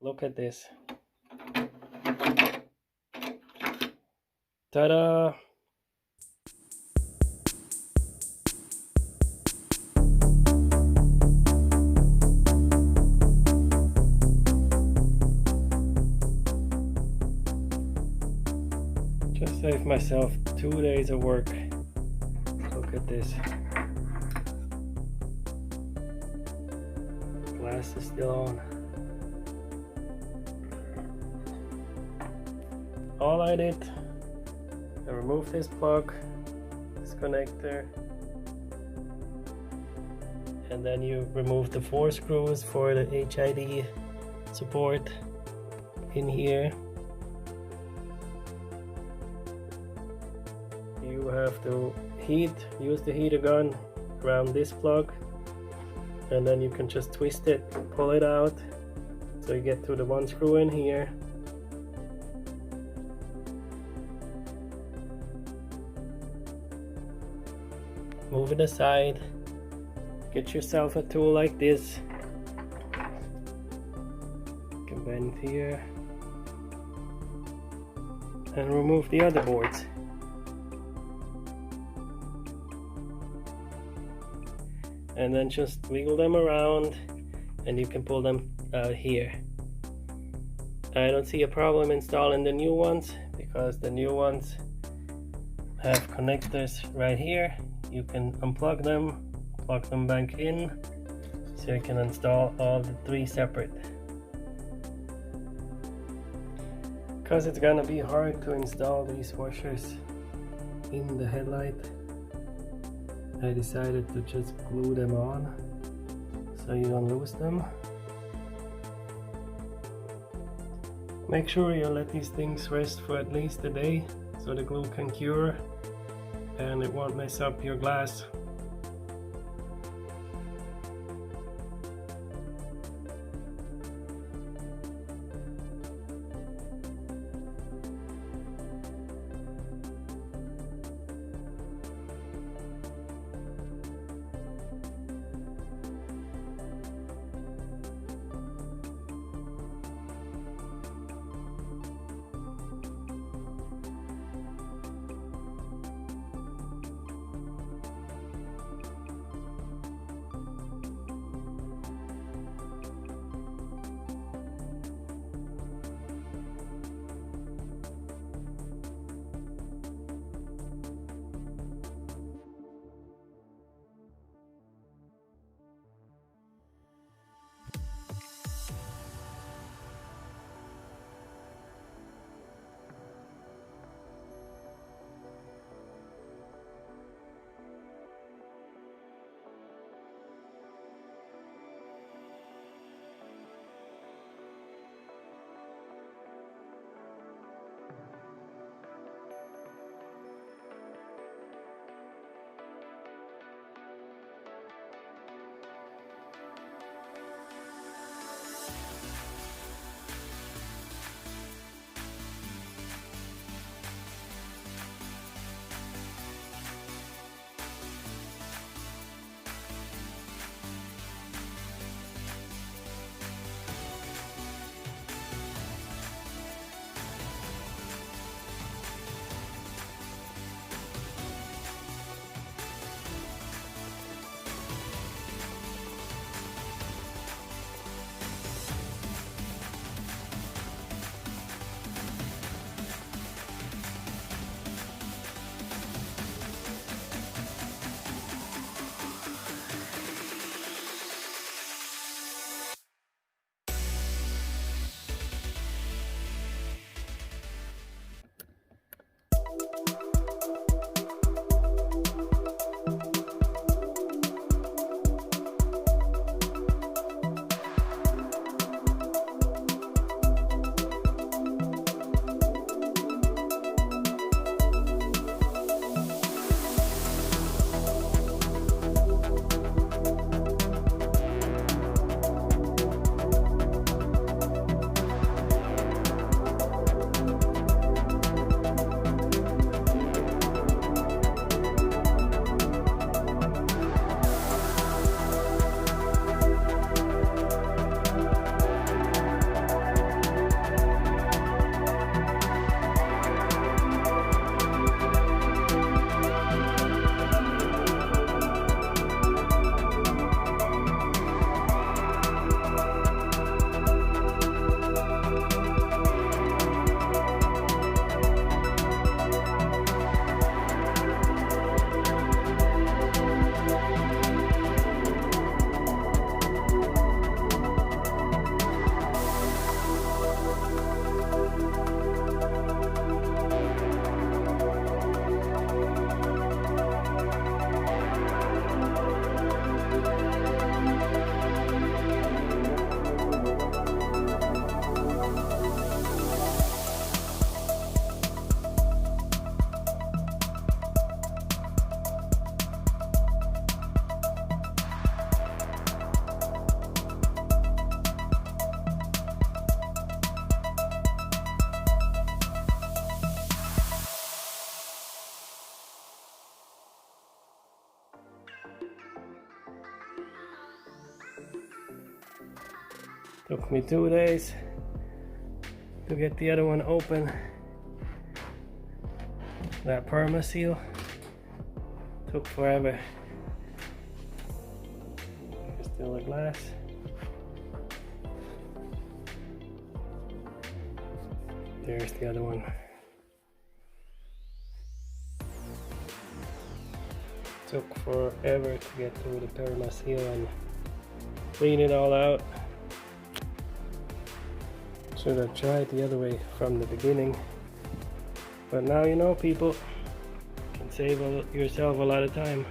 Look at this. Ta-da! Just saved myself 2 days of work. Look at this. Glass is still on. All I did, I removed this plug, this connector, and then you remove the 4 screws for the HID support in here. You have to use the heater gun around this plug, and then you can just twist it, pull it out, so you get to the 1 screw in here. Move it aside, get yourself a tool like this. You can bend here and remove the other boards. And then just wiggle them around and you can pull them out here. I don't see a problem installing the new ones because the new ones have connectors right here. You can unplug them, plug them back in, so you can install all the 3 separate. Because it's gonna be hard to install these washers in the headlight, I decided to just glue them on so you don't lose them. Make sure you let these things rest for at least a day so the glue can cure and it won't mess up your glass. Took me 2 days to get the other one open. That Permaseal took forever. There's still a glass. There's the other one. Took forever to get through the Permaseal and clean it all out. Should have tried the other way from the beginning. But now you know, people, you can save yourself a lot of time.